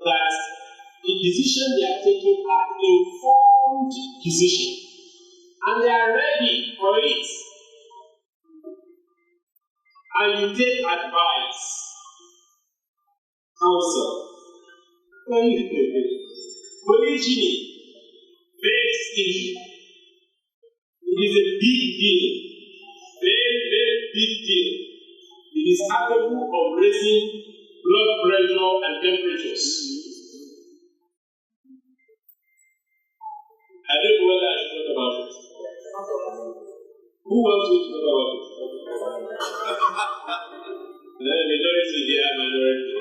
that the decision they are taking are informed decisions and they are ready for it. And you take advice, counsel. Polygyny, vexed issue. It is a big deal, very, very big deal. It is capable of raising blood pressure and temperatures. I don't know whether I should talk about it. Who wants me to talk about it? The majority here, minority.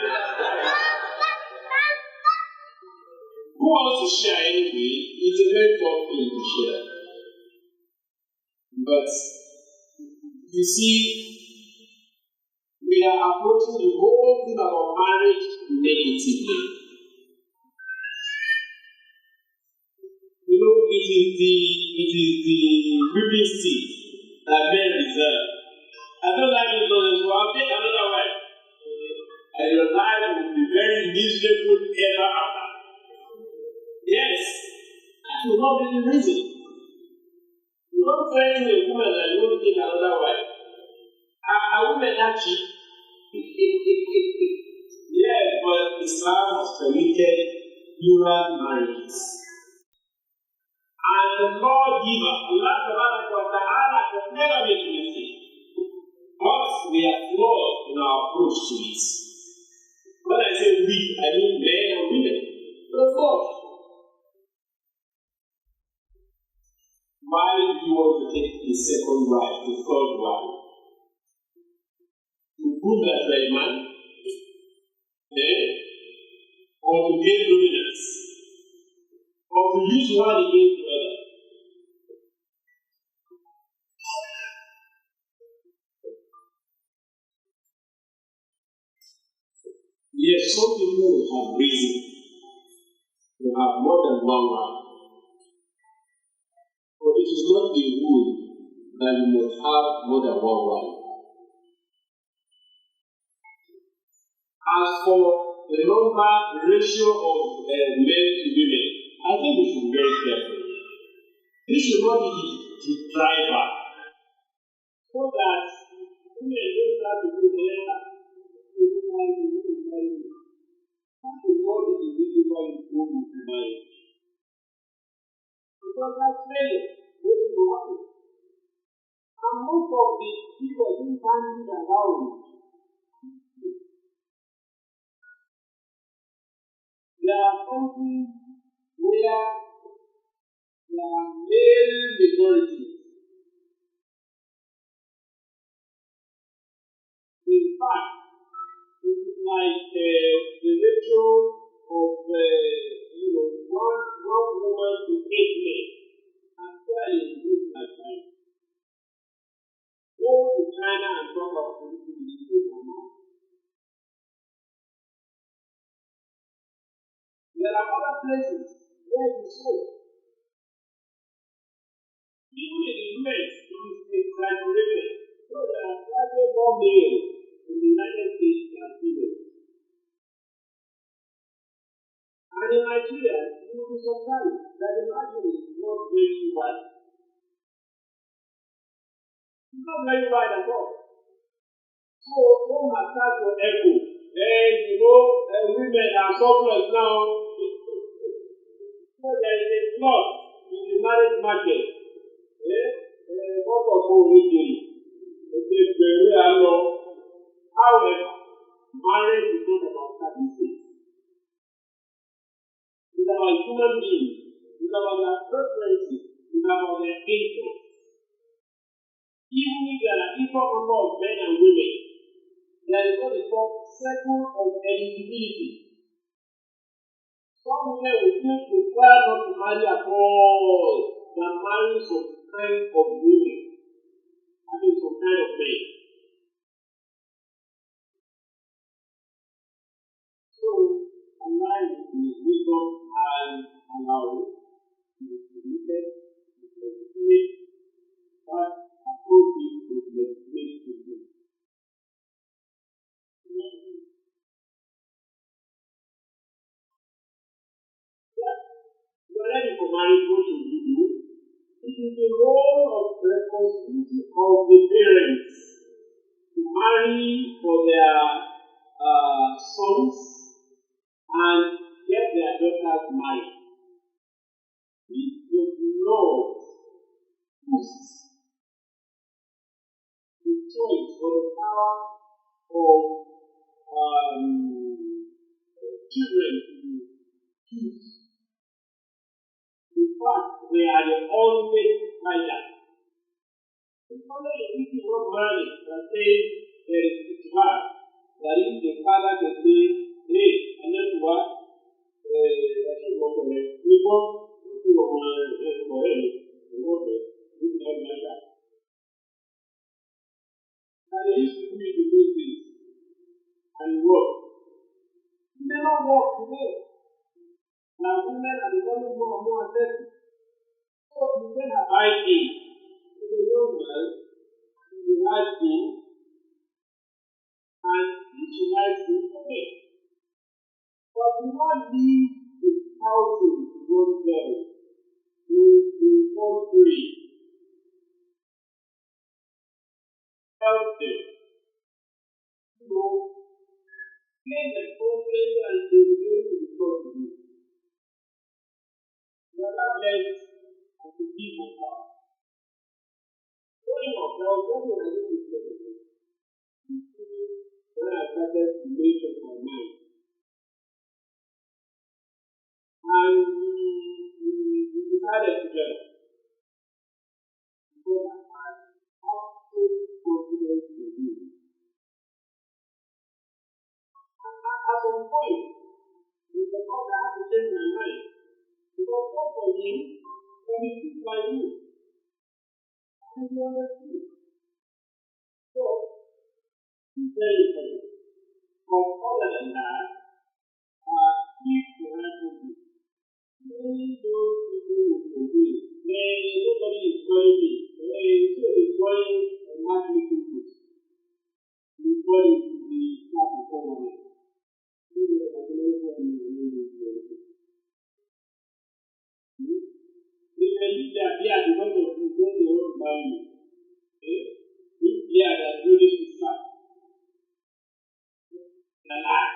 Who wants to share anyway? It's a very tough thing to share. But you see, we are approaching the whole thing about marriage negatively. You know, it is the whipping stick that men deserve. I don't like it, so I'll take another wife. And your life will be very miserable ever after. Yes, that will not be the reason. You don't threaten a woman that you won't take another wife. Are women that cheap? Yes, but Islam has permitted human marriages. And the lawgiver, Allah has never made a mistake. But we are flawed in our approach to it. When I say we, I mean men and women. We're flawed. Why do you want to take the second wife, the third wife? To prove that you are a man? Or to gain dominance? Or to use one against the other? Yes, some people have reason to have more than one wife. But it is not the rule that you must have more than one wife. As for the ratio of men to women, I think we should be very careful. This should not be the driver. So that women don't start to do the marriage. Because that's failure. What is happening? And most of the people who find it around, there are countries where there are male majorities. In fact, it is like the ratio of one woman to 8 men. And clearly, this is like that. Go to China and talk about political amount. There are other places where it is so. Even in the US, it is exaggerated. So there are slightly more males in the United States than females. And in Nigeria, you will be surprised that the margin is not very wide. It's not very wide at all. So, don't attack your ego. Women are surplus now. So there is a lot in the marriage market. However, marriage is not about statistics. It's about human beings. It's about their preferences. It's about their interests. Even if there are equal number of men and women, there is what is called circle of eligibility. Some women will still prefer not to marry at all than marry some kind of women. I mean, some kind of men. So, Allah is wisdom and allowed to be submitted to the spirit, but approach it with the grace to do. You are ready for marriage, what should you do? It is the role of responsibility of the parents to marry for their sons and get their daughters married. This does not boost the choice or the power of children to choose. In fact, they are the ultimate guide. It's only a people not married that says there is Islam. That is the father can say, hey, and then what? And they used to do it in those days. And work. It never work today. Now women are becoming more and more accepted. So women are buying. So they don't well, they like him, and if she likes him, okay. But do not leave the housing to go together. You go free. Help them. Gain the confidence and they will be able to talk to you. You are not meant to give my heart. Going up, there was something I didn't expect. When I started to make up my mind. And we decided together. Because I had absolute confidence in you. And at some point, we thought I had to change my mind. Because what for him, when he took my you. And he understood. So, he's very funny. But other than that, if the right people, many those people will obey. Nobody is calling me. So it's calling a matchmaking people. It's calling to be part of government. They may use their beer because of you, then they want to buy you. This beer that really is fat. A lie.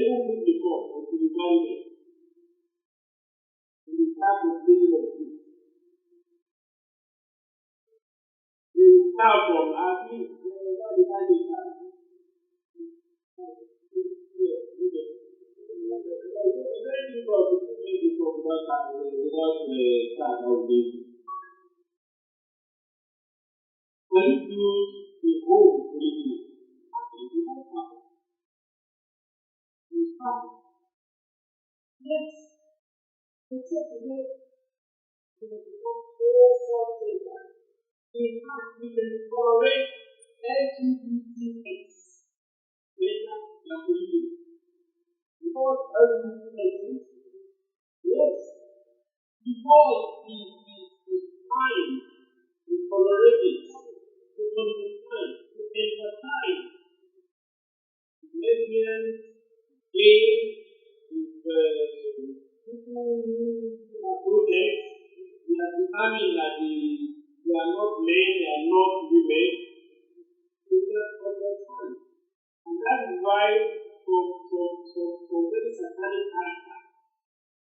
won't pick the cup until you marry them. And you start the feeling of it. You start from asking, what is that you start? It's very difficult to talk about that without start of this. When you build the home for you, you don't have it. You start. Yes. It's a great. It becomes so something that in fact we can tolerate LGBTX. Because LGBTX exists. Yes. Because is fine. We tolerate it. We understand. We empathize. Lesbians, gay, people who are protest, we are determined that they are not men, they are not women. We just understand. And that is why from very satanic character,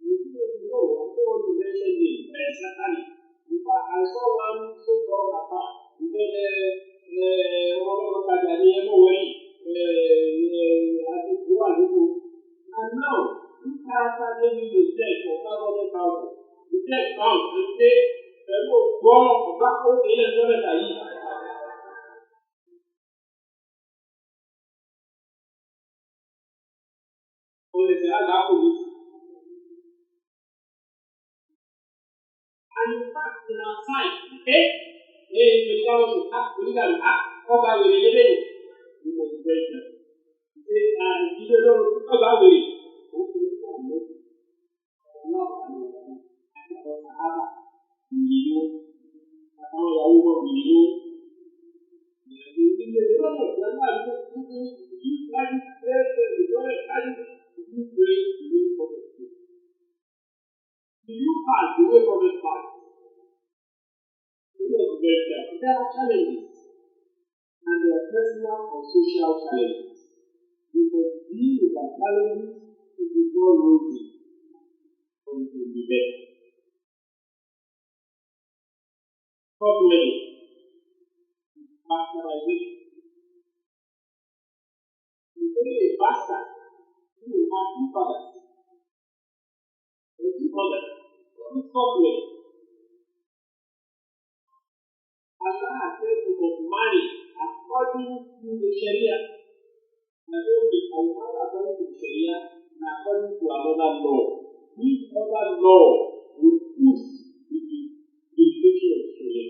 you don't know, I don't want to mention it, very satanic. In fact, I saw one so called apart. He said, and now, this character gave me the check for 500,000. The check comes and say, go up, back home, and in fact, in our side, okay? We must be very careful. There are challenges, and there are personal and social challenges. Because dealing with our challenges is not rosy until the best. Problem bastardization. You say a bastard, you will have two fathers. Two fathers. This problem. Allah has said we must marry according to the Sharia. And then we can marry according to the Sharia and according to another law. This other law will push the implication of Sharia.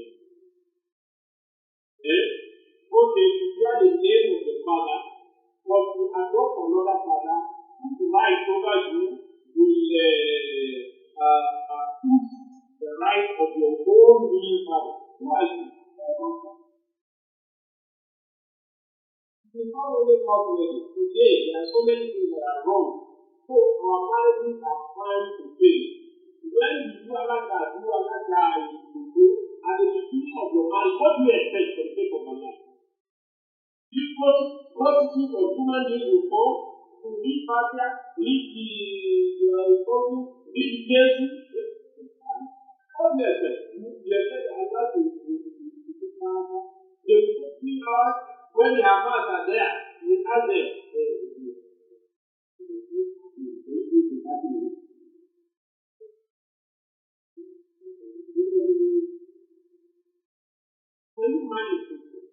Okay, you declare the name of the father, but you adopt another father whose right over you will push the right of your own real father. Who are you? It's not only cosmetic. Today, there are so many things that are wrong. So, our marriages are trying to fail. When you do another guy, you do, at the beginning of your marriage, what do you expect for the sake of your life? This prostitute of human beings will come to read Fatiha, read the Bible, read the Jesus. What do you expect? You expect Allah to they will put me out when the Ahmad are there. You ask them. When you marry a Christian,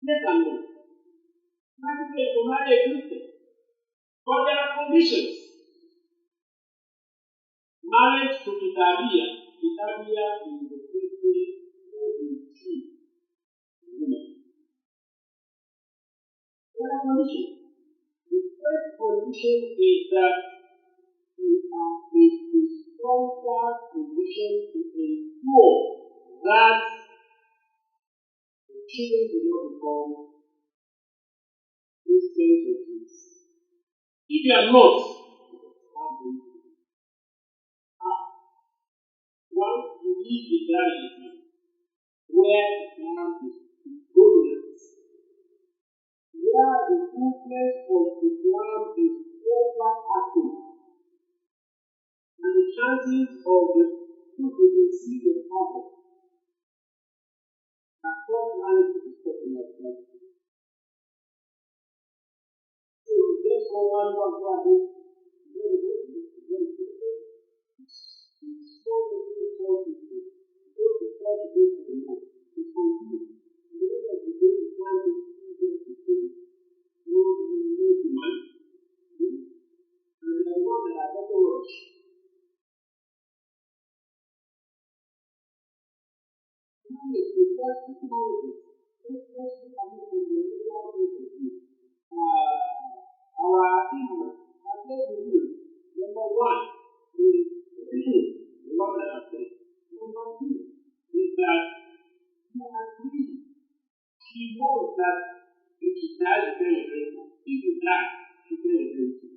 yes and no. Marry a Christian. But there are conditions. Marriage to Italia is the Christian tree. There are conditions. The first condition is that you are in a stronger position to ensure that the children do not become Christians or Jews. If you are not, once you leave the reality where Islam is dominant, where the influence of Islam is overactive. And the chances of the people to see the problem are not married to the person of God. So just for one very so many people to do. Those who try to do it to know, it's confused. The end of the day, it's trying to do it to do. No demand. And the one that I never watch. Our Imam, I said to you, number one is the Lord that I said. Number two is that you agree. She knows that if she dies, she's very grateful. If you die, she's very grateful.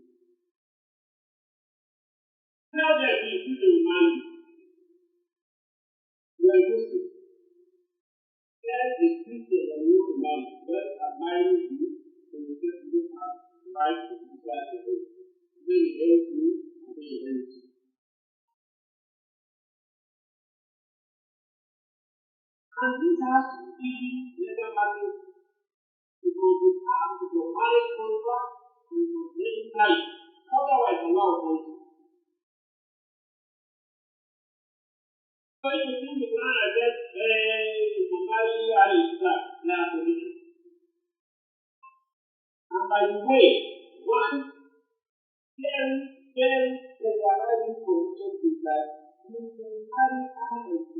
Tell them you need to remind you. You are Muslim. Tell a Christian that you want to marry. Just admiring you, so you just look at right to decide the way. Then you very true, and then you very true. And this has to be legal matters because you have to go marriage contract and you must life. Otherwise, Allah will hold you. So if you think you can get to marry AIC, they are permission. And by the way, one very overriding condition is that you can marry AIC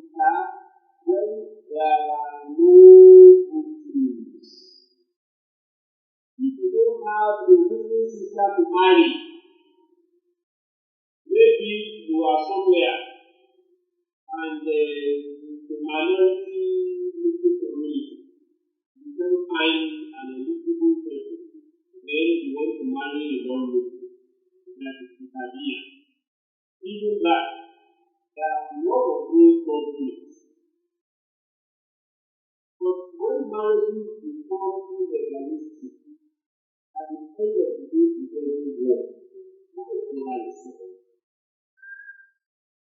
when there are no Muslims. If you don't have a Muslim sister to marry, maybe you are somewhere and the minority Muslim community, you don't find an eligible person, then you want to marry a non-Muslim. That is Isabia. Even that, there are a lot of those conflicts. But when marriages become legalistic, at the end of the day, it's very well. That is what I say.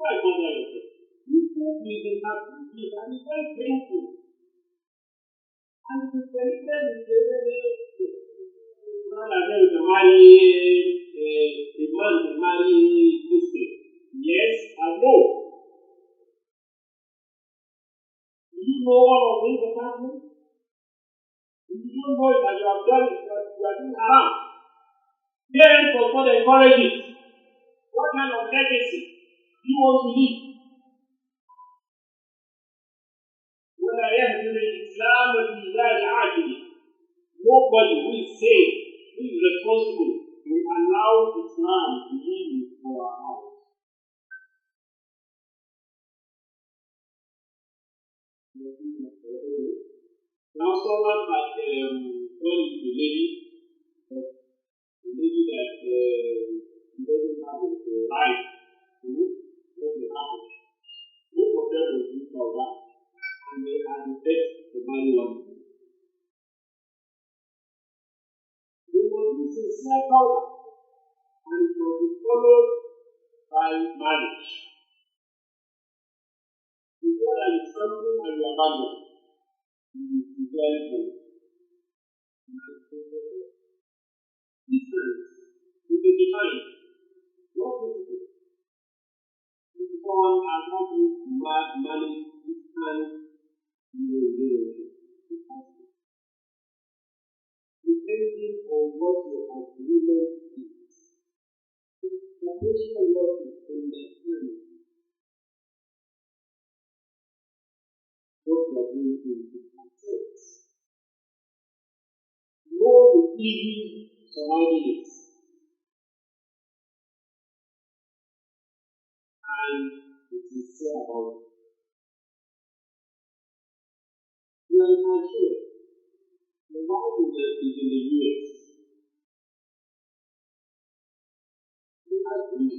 Why is what I say? You can't even have to give, and it's very painful. And it's very to marry Christian. Yes, I know. Do you know all of this is happening? If you don't know it that you have done it, you are doing haram. Parents must not encourage it. What kind of legacy do you want to leave? ولا يهدم الإسلام في ذات عاجل. Nobody who is saved, who is responsible, will allow Islam to live in our house. Now someone had told the lady that doesn't have the right to go to the house. Both of them will do for that. And they are the best to marry one. They will be sincere power, and it will be followed by marriage. If there is something and you abandon, you will be very good. Distance will be defined. What is it? If someone has not been managed distance, you will do it. Depending on what your agreement is. The question of what is understanding what you are doing in the context. Know the evil surrounding it. And it is said about it. You are in Nigeria. The wife is in the US. You agree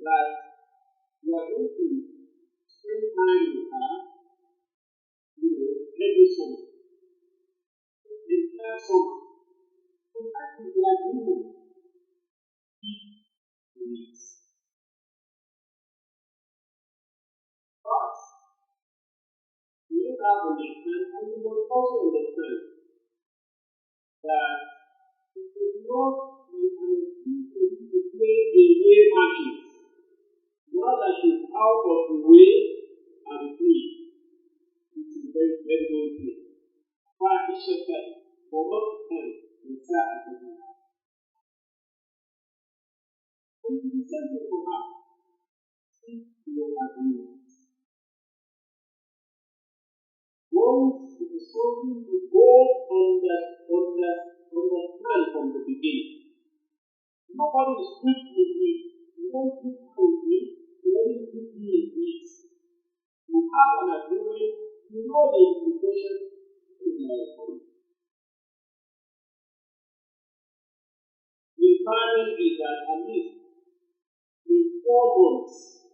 that you are going to spend time with her, every summer. The entire summer. So that is the agreement. needs. But we have understand, and we must also understand that it is not to play away matches. Not that she's out of the way and free. It is very, very, very clear. Why Bishop said, for what time we start at the moment. It is essential for us to your agreement. Once it is something to go understand from the beginning. Nobody is quick with me. You don't quick with me. You only quick me in peace. You have an agreement. You know the implications in your life. The requirement is that at least in 4 months,